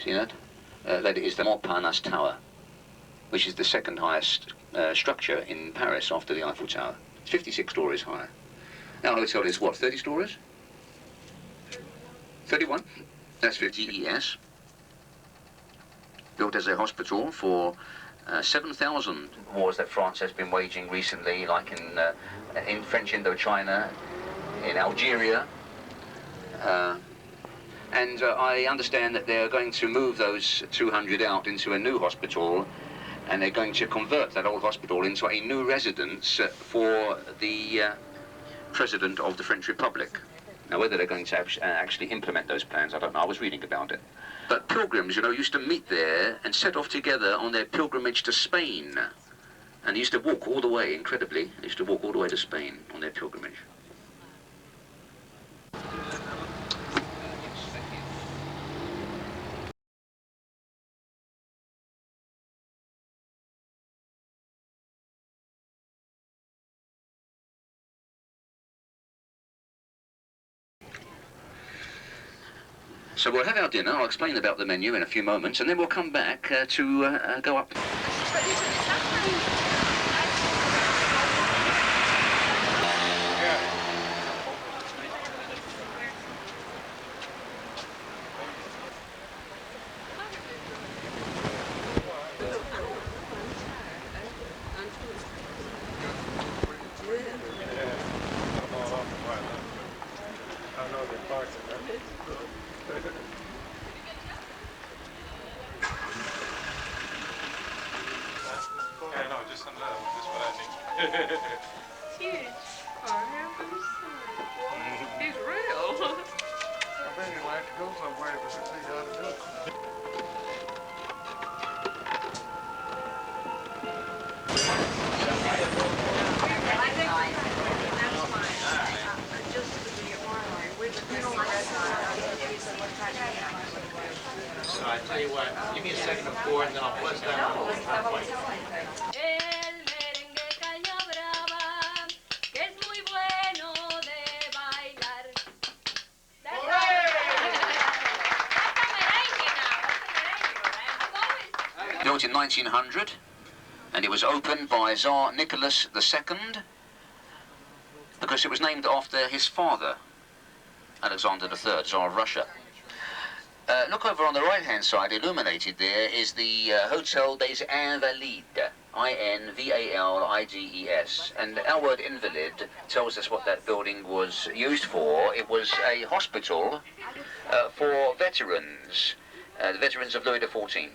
See that? That is the Montparnasse Tower, which is the second highest structure in Paris after the Eiffel Tower. It's 56 stories high. Our hotel is what, 30 stories? 31? That's 50 ES. Built as a hospital for 7,000 wars that France has been waging recently, like in French Indochina, in Algeria. And I understand that they're going to move those 200 out into a new hospital, and they're going to convert that old hospital into a new residence for the President of the French Republic. Now, whether they're going to actually implement those plans, I don't know. I was reading about it. But pilgrims, you know, used to meet there and set off together on their pilgrimage to Spain. And they used to walk all the way, incredibly. They used to walk all the way to Spain on their pilgrimage. So we'll have our dinner. I'll explain about the menu in a few moments, and then we'll come back to go up. I tell you what, give me a second of four and then I'll bust that one. Built in 1900, and it was opened by Tsar Nicholas II because it was named after his father, Alexander III, Tsar of Russia. Look over on the right-hand side, illuminated there, is the Hotel des Invalides, I-N-V-A-L-I-D-E-S. And our word invalid tells us what that building was used for. It was a hospital for veterans, the veterans of Louis XIV.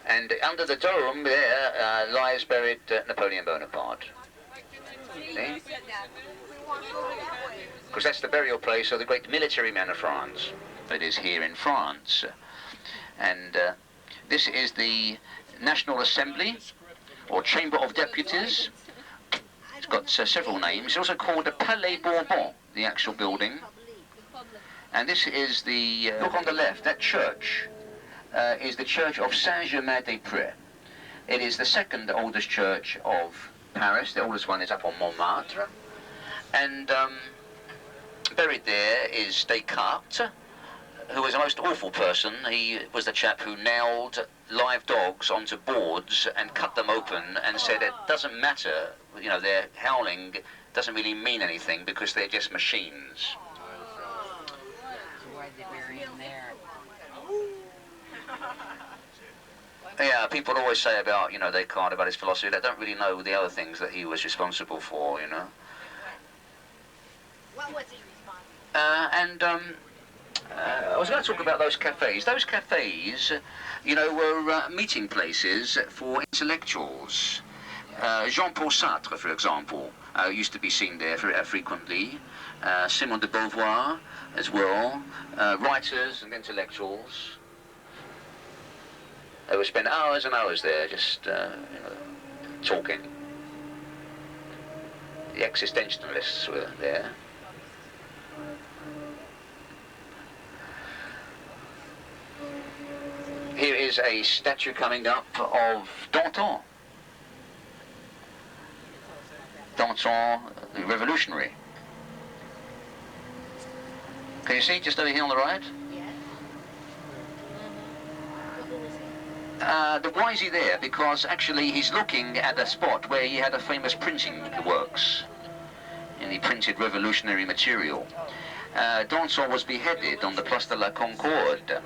And under the dome there lies buried Napoleon Bonaparte. See? Because that's the burial place of the great military man of France. It is here in France. And this is the National Assembly, or Chamber of Deputies. It's got several names. It's also called the Palais Bourbon, the actual building. And this is the, look on the left, that church is the church of Saint-Germain-des-Prés. It is the second oldest church of Paris. The oldest one is up on Montmartre. And buried there is Descartes, who was a most awful person. He was the chap who nailed live dogs onto boards and cut them open and said it doesn't matter, you know, their howling doesn't really mean anything because they're just machines. Why did they bury him there? Yeah, people always say about, you know, Descartes, about his philosophy. They don't really know the other things that he was responsible for, you know. What was his response? I was going to talk about those cafes. Those cafes, you know, were meeting places for intellectuals. Jean-Paul Sartre, for example, used to be seen there frequently. Simone de Beauvoir as well. Writers and intellectuals. They would spend hours and hours there just, you know, talking. The existentialists were there. Here is a statue coming up of Danton. Danton, the revolutionary. Can you see just over here on the right? Yes. Why is he there? Because actually he's looking at a spot where he had a famous printing works, and he printed revolutionary material. Danton was beheaded on the Place de la Concorde,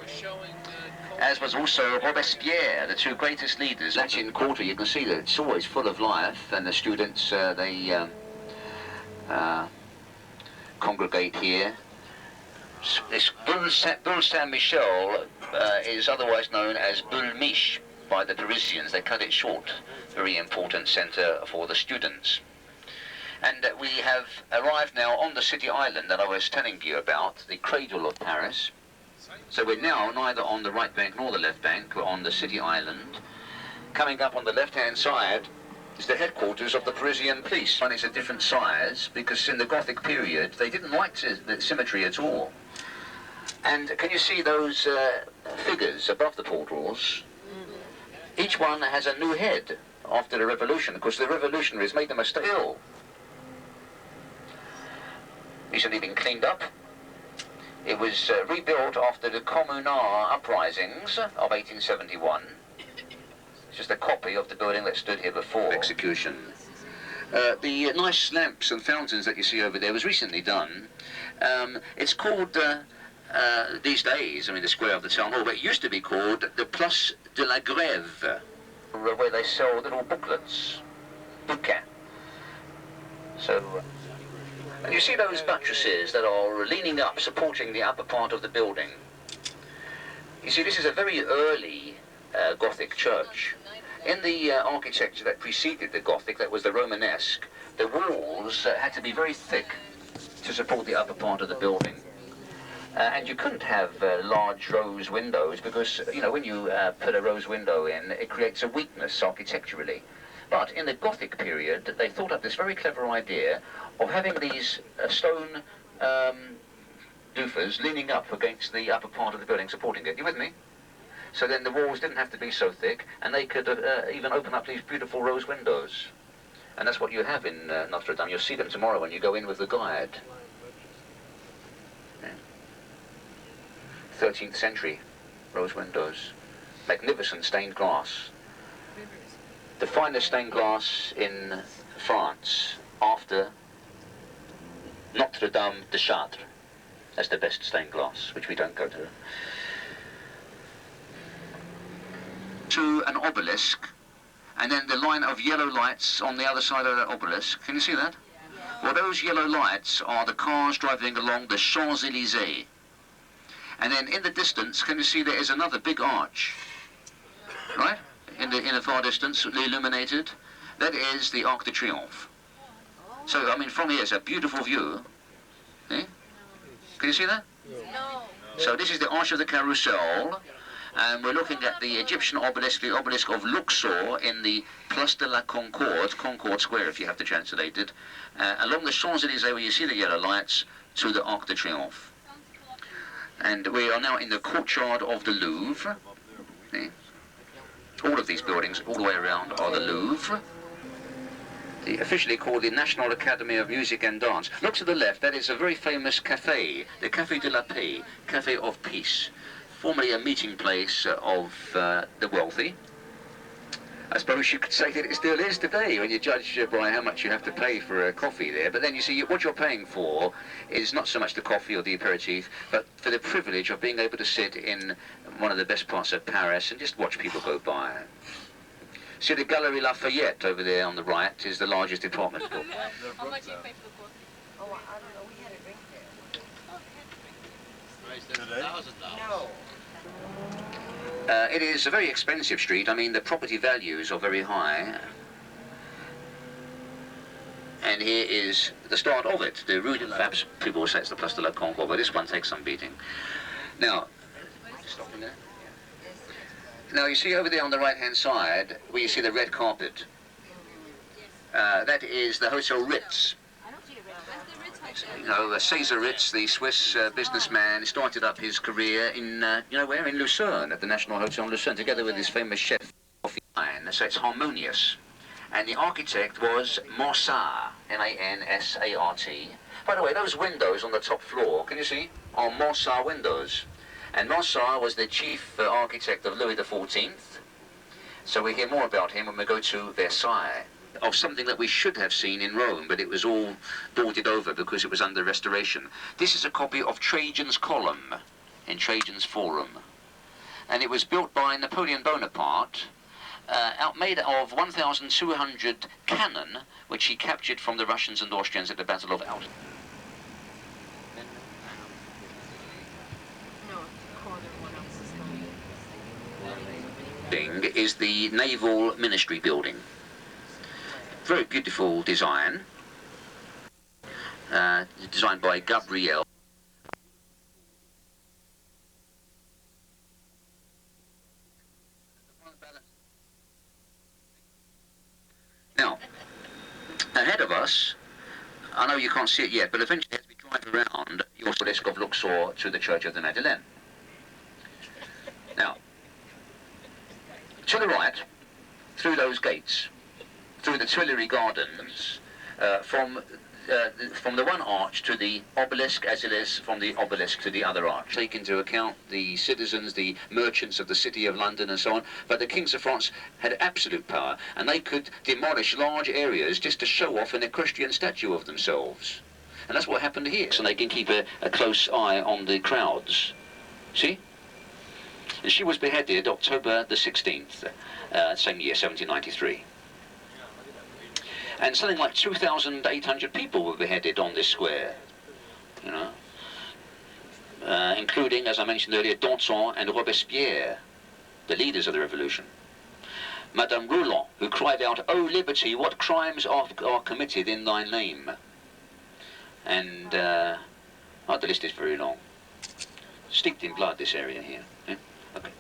as was also Robespierre, the two greatest leaders. Latin Quarter, you can see that it's always full of life, and the students, they congregate here. This Boule Saint-Michel is otherwise known as Boule Mich by the Parisians. They cut it short. Very important centre for the students. And we have arrived now on the city island that I was telling you about, the Cradle of Paris. So we're now neither on the right bank nor the left bank, we're on the city island. Coming up on the left-hand side is the headquarters of the Parisian Police. One is a different size because in the Gothic period they didn't like the symmetry at all. And can you see those figures above the portals? Each one has a new head after the revolution, because the revolutionaries made them still. Recently been cleaned up. It was rebuilt after the Communard uprisings of 1871. It's just a copy of the building that stood here before execution. The nice lamps and fountains that you see over there was recently done. It's called, these days, I mean the square of the town hall, but it used to be called the Place de la Grève, where they sell little booklets, bouquins. So, and you see those buttresses that are leaning up, supporting the upper part of the building. You see, this is a very early Gothic church. In the architecture that preceded the Gothic, that was the Romanesque, the walls had to be very thick to support the upper part of the building. And you couldn't have large rose windows because, you know, when you put a rose window in, it creates a weakness architecturally. But in the Gothic period, they thought up this very clever idea of having these stone doofers leaning up against the upper part of the building, supporting it. You with me? So then the walls didn't have to be so thick, and they could even open up these beautiful rose windows. And that's what you have in Notre Dame. You'll see them tomorrow when you go in with the guide. 13th century rose windows, magnificent stained glass, the finest stained glass in France after Notre Dame de Chartres. That's the best stained glass, which we don't go to an obelisk, and then the line of yellow lights on the other side of that obelisk. Can you see that? Well, those yellow lights are the cars driving along the Champs-Élysées. And then in the distance, can you see there is another big arch, right? In the far distance, illuminated. That is the Arc de Triomphe. So, I mean, from here it's a beautiful view. Eh? Can you see that? No. So this is the Arch of the Carousel, and we're looking at the Egyptian obelisk, the obelisk of Luxor in the Place de la Concorde, Concorde Square if you have to translate it, along the Champs-Élysées where you see the yellow lights, to the Arc de Triomphe. And we are now in the courtyard of the Louvre. All of these buildings, all the way around, are the Louvre. Officially called the National Academy of Music and Dance. Look to the left, that is a very famous cafe, the Café de la Paix, Cafe of Peace. Formerly a meeting place of the wealthy. I suppose you could say that it still is today when you judge by how much you have to pay for a coffee there. But then you see what you're paying for is not so much the coffee or the aperitif, but for the privilege of being able to sit in one of the best parts of Paris and just watch people go by. See the Galerie Lafayette over there on the right is the largest department store. How much do you pay for the coffee? Oh, I don't know. We had a drink there. $1,000. No. It is a very expensive street. I mean, the property values are very high. And here is the start of it, the Rue de Fabs. People say it's the Place de la Concorde, but this one takes some beating. Now, stopping there. Now, you see over there on the right-hand side, where you see the red carpet. That is the Hotel Ritz. You know, Cesar Ritz, the Swiss businessman, started up his career in, you know where? In Lucerne, at the National Hotel in Lucerne, together with his famous chef, so it's harmonious. And the architect was Mansart, M-A-N-S-A-R-T. By the way, those windows on the top floor, can you see, are Mansart windows. And Mansart was the chief architect of Louis XIV, So we hear more about him when we go to Versailles, of something that we should have seen in Rome, but it was all boarded over because it was under restoration. This is a copy of Trajan's Column in Trajan's Forum, and it was built by Napoleon Bonaparte, made of 1,200 cannon, which he captured from the Russians and Austrians at the Battle of Alta. Is the Naval Ministry building. Very beautiful design, designed by Gabriel. Now, ahead of us, I know you can't see it yet, but eventually as we drive around, you'll see the Obelisk of Luxor to the Church of the Madeleine. Now, to the right, through those gates, through the Tuileries Gardens, from the one arch to the obelisk, as it is from the obelisk to the other arch. Take into account the citizens, the merchants of the city of London and so on, but the kings of France had absolute power, and they could demolish large areas just to show off an equestrian statue of themselves. And that's what happened here. So they can keep a close eye on the crowds. See? And she was beheaded October the 16th, same year, 1793. And something like 2,800 people were beheaded on this square, you know, including, as I mentioned earlier, Danton and Robespierre, the leaders of the revolution. Madame Roland, who cried out, "O liberty, what crimes are committed in thy name?" And the list is very long. Steeped in blood, this area here. Yeah? Okay.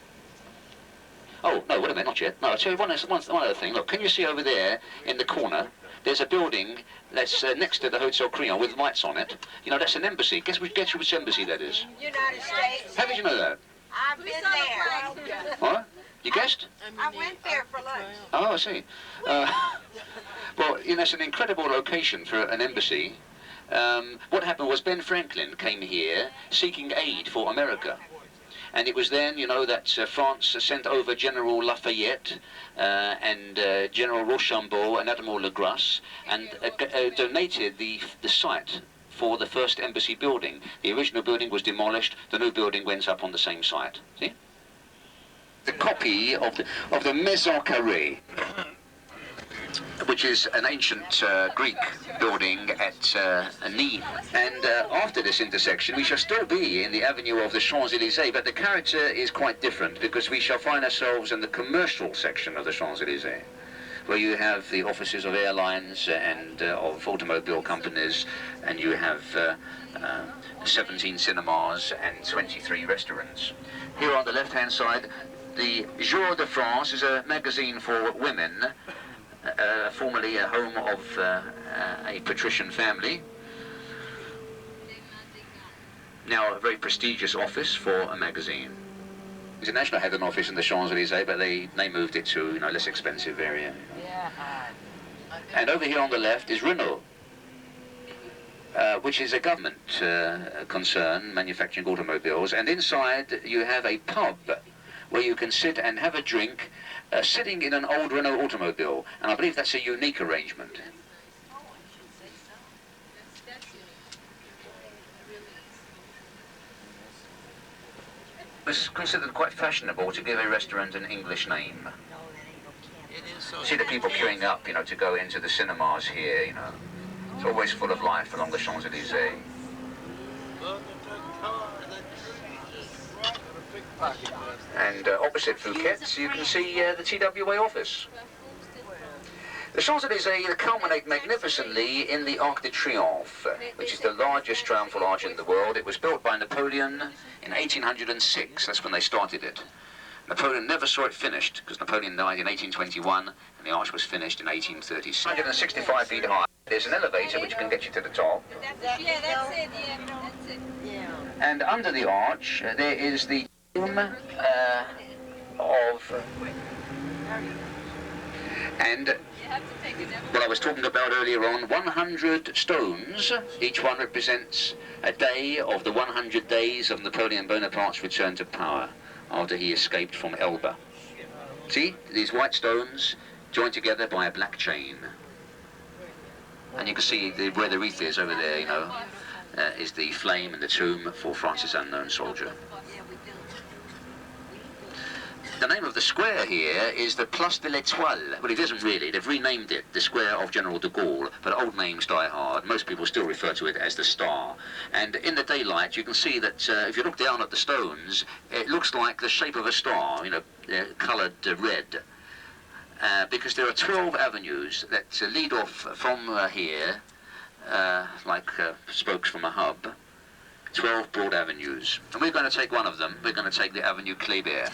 Oh, no, wait a minute, not yet. No, I'll tell you one other thing. Look, can you see over there in the corner? There's a building that's next to the Hotel Crillon with lights on it. You know, that's an embassy. Guess which embassy that is? United States. How did you know that? I've been there. What? You guessed? I went there for lunch. Oh, I see. Well, you know, it's an incredible location for an embassy. What happened was Ben Franklin came here seeking aid for America. And it was then, you know, that France sent over General Lafayette and General Rochambeau and Admiral Legras and donated the site for the first embassy building. The original building was demolished. The new building went up on the same site. See? The copy of the Maison Carrée, which is an ancient Greek building at Nice. And after this intersection, we shall still be in the avenue of the Champs-Élysées, but the character is quite different because we shall find ourselves in the commercial section of the Champs-Élysées, where you have the offices of airlines and of automobile companies, and you have 17 cinemas and 23 restaurants. Here on the left-hand side, the Jour de France is a magazine for women, formerly a home of a patrician family. Now a very prestigious office for a magazine. International had an office in the Champs-Élysées, but they moved it to, you know, less expensive area. And over here on the left is Renault, which is a government concern manufacturing automobiles. And inside you have a pub where you can sit and have a drink, sitting in an old Renault automobile, and I believe that's a unique arrangement. It was considered quite fashionable to give a restaurant an English name. See the people queuing up, you know, to go into the cinemas here, you know. It's always full of life along the Champs-Élysées. And opposite Fouquet's, you can see the TWA office. The Champs-Élysées culminate magnificently in the Arc de Triomphe, which is the largest triumphal arch in the world. It was built by Napoleon in 1806. That's when they started it. Napoleon never saw it finished, because Napoleon died in 1821, and the arch was finished in 1836. 165 feet high. There's an elevator which can get you to the top. Yeah, that's it, yeah, that's it. And under the arch, there is the tomb and what I was talking about earlier on, 100 stones, each one represents a day of the 100 days of Napoleon Bonaparte's return to power after he escaped from Elba. See, these white stones joined together by a black chain. And you can see where the wreath is over there, you know, is the flame and the tomb for France's unknown soldier. The name of the square here is the Place de l'Étoile. Well, it isn't really. They've renamed it the Square of General de Gaulle, but old names die hard. Most people still refer to it as the Star. And in the daylight, you can see that if you look down at the stones, it looks like the shape of a star, you know, coloured red. Because there are 12 avenues that lead off from here, like spokes from a hub. 12 broad avenues. And we're going to take one of them. We're going to take the Avenue Kléber.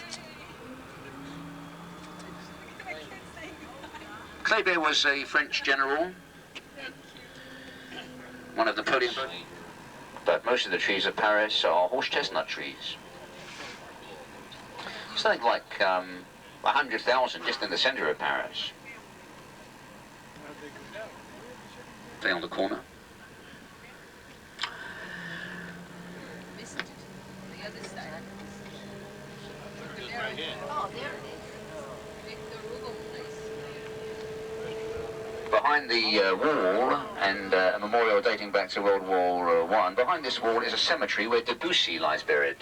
Kléber was a French general, one of Napoleon. But most of the trees of Paris are horse chestnut trees. Something like 100,000 just in the centre of Paris. Stay on the corner. The other side. Right here. Oh, there it is. Victor Hugo place. Behind the wall, and a memorial dating back to World War I, behind this wall is a cemetery where Debussy lies buried.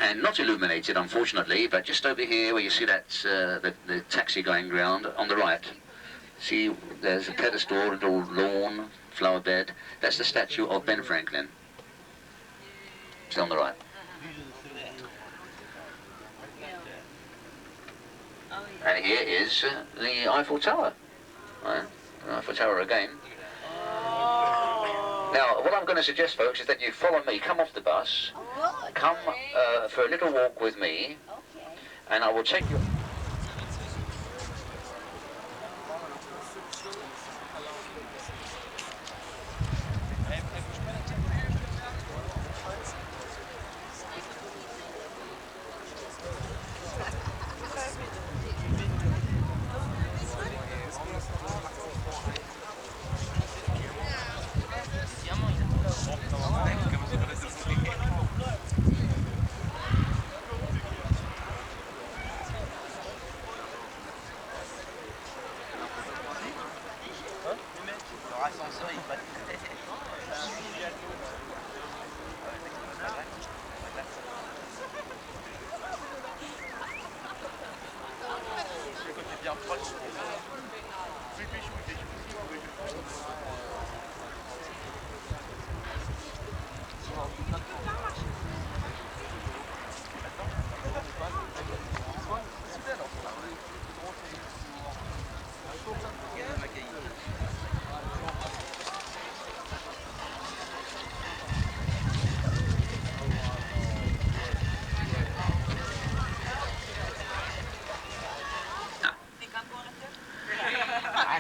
And not illuminated, unfortunately, but just over here where you see that the taxi going round on the right. See, there's a pedestal and a lawn, flower bed. That's the statue of Ben Franklin. It's on the right. And here is the Eiffel Tower. The Eiffel Tower again. Now, what I'm going to suggest, folks, is that you follow me, come off the bus, come for a little walk with me, and I will take you...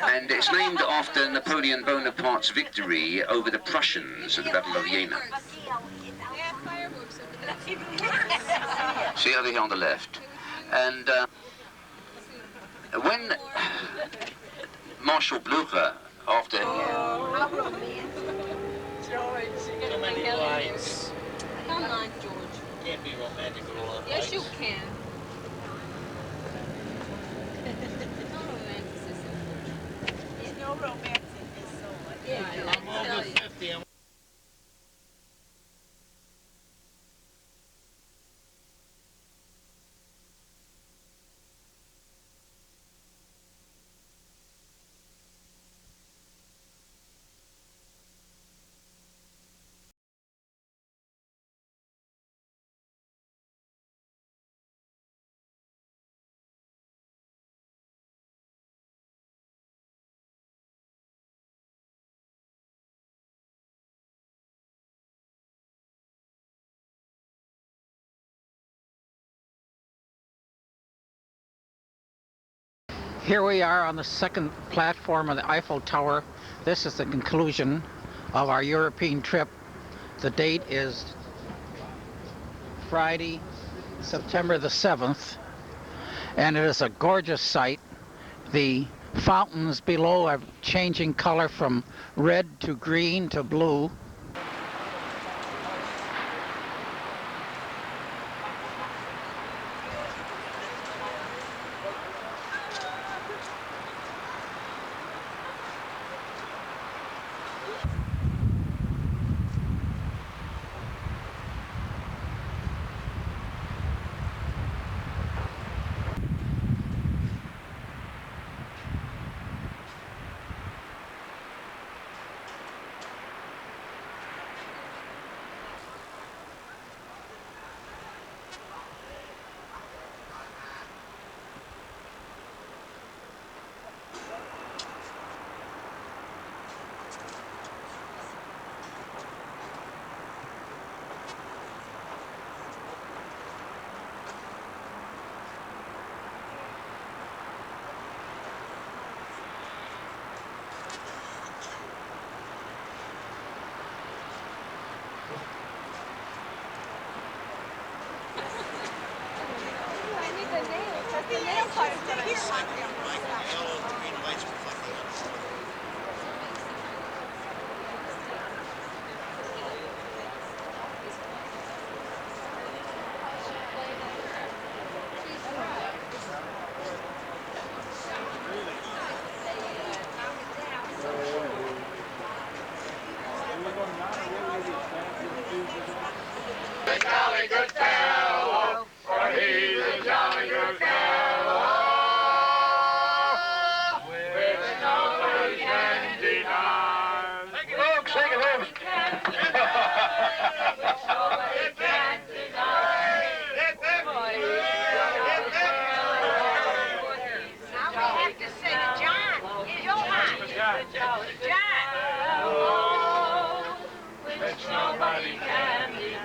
And it's named after Napoleon Bonaparte's victory over the Prussians at the Battle of Jena. They have fireworks over there. See over here on the left. And when Marshal Blucher, after... So many lights. Come on, George. Can't be romantic with all that Yes, you lights. can. No romanticism. There's no romance in this so much. Yeah, I'm I tell over you. 50. Here we are on the second platform of the Eiffel Tower. This is the conclusion of our European trip. The date is Friday, September the 7th, and it is a gorgeous sight. The fountains below are changing color from red to green to blue.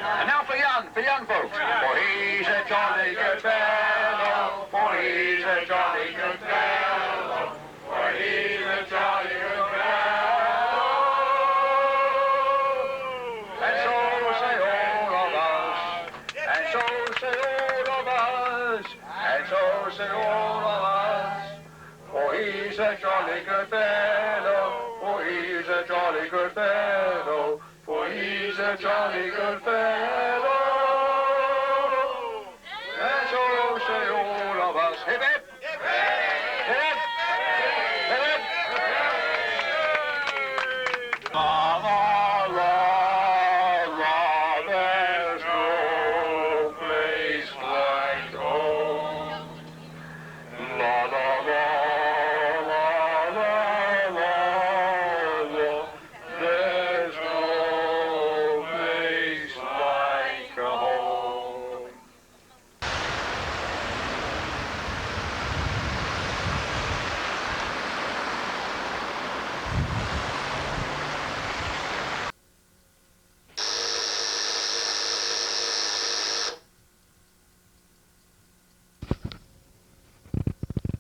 And now for young folks. For he's a jolly good fellow, for he's a jolly good fellow, for he's a jolly good fellow. And so say all of us, and so say all of us, and so say all of us. For he's a jolly good fellow, for he's a jolly good fellow, for he's a jolly good fellow. And so say all of us. Hip hip! Hip hip! Hip hip! La la la la, there's no place like home. La la la la la la la, there's no place like home.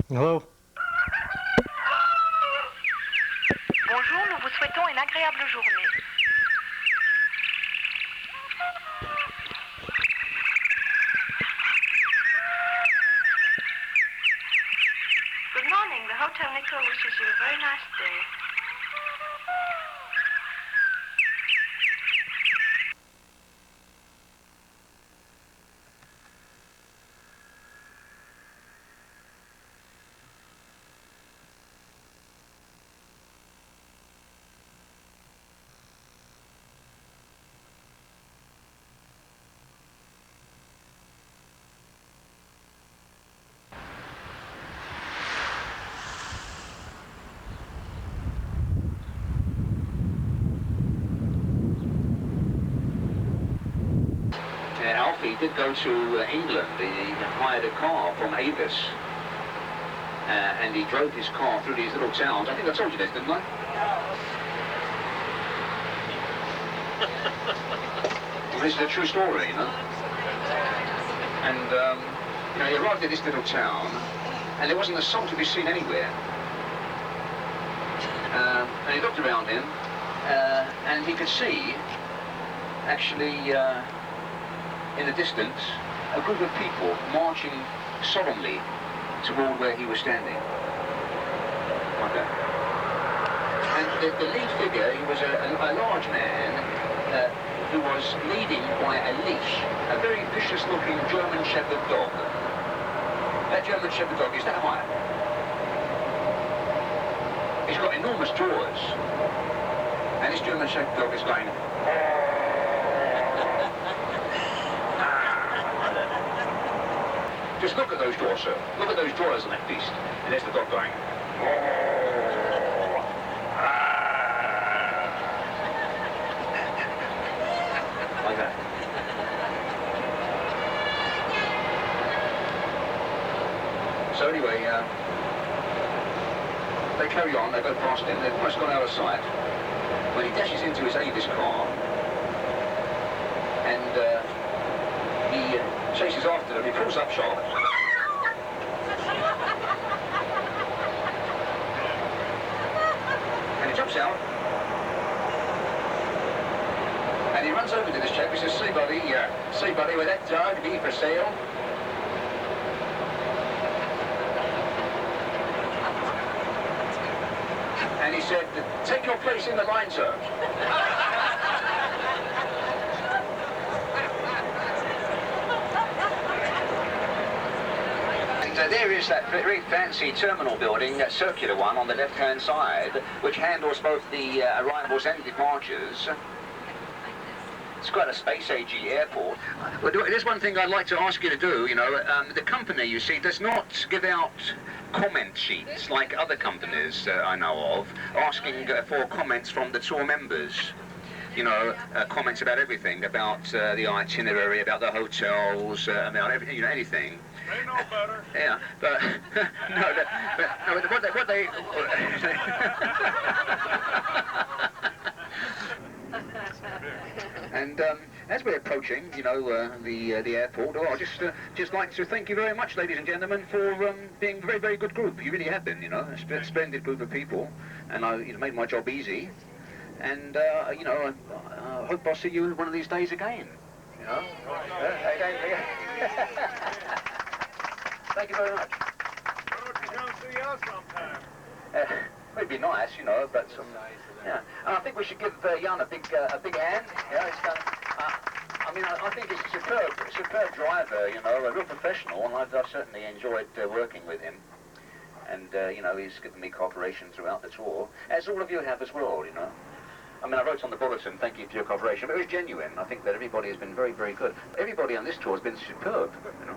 Hello? Bonjour, nous vous souhaitons une agréable journée. Good morning. The Hotel Nikko wishes you a very nice day. Alfie did go to England. He hired a car from Avis. And he drove his car through these little towns. I think I told you this, didn't I? Well, this is a true story, you know. And, you know, he arrived at this little town, and there wasn't a soul to be seen anywhere. And he looked around him, and he could see, actually, in the distance, a group of people marching solemnly toward where he was standing. Like that. And the lead figure, he was a large man who was leading by a leash a very vicious-looking German Shepherd dog. That German Shepherd dog is that high. He's got enormous jaws. And this German Shepherd dog is going... Just look at those jaws, sir. Look at those jaws on that beast. And there's the dog going. Like that. So anyway, they carry on, they go past him, they've almost gone out of sight. When he dashes into his Avis car, and he chases after them, he pulls up sharp. And he jumps out. And he runs over to this chap, he says, see buddy, will that dog be for sale? said, take your place in the line, sir. And there is that very fancy terminal building, that circular one on the left-hand side, which handles both the arrivals and departures. It's quite a space-agey airport. Well, there's one thing I'd like to ask you to do, you know. The company, you see, does not give out comment sheets like other companies I know of, asking for comments from the tour members. You know, comments about everything, about the itinerary, about the hotels, about everything, you know, anything. They know better. Yeah, but what they and as we're approaching, you know, the airport, I'd just like to thank you very much, ladies and gentlemen, for being a very, very good group. You really have been, you know, a splendid group of people, and you know, made my job easy. And you know, I hope I'll see you one of these days again. You know. Thank you very much. Well, if you come see us sometime. It'd be nice, you know, but yeah. And I think we should give Jan a big hand. Yeah, I mean, I think he's a superb driver, you know, a real professional, and I've certainly enjoyed working with him. And you know, he's given me cooperation throughout the tour, as all of you have as well, you know. I mean, I wrote on the bulletin, thank you for your cooperation, but it was genuine. I think that everybody has been very, very good. Everybody on this tour has been superb, you know.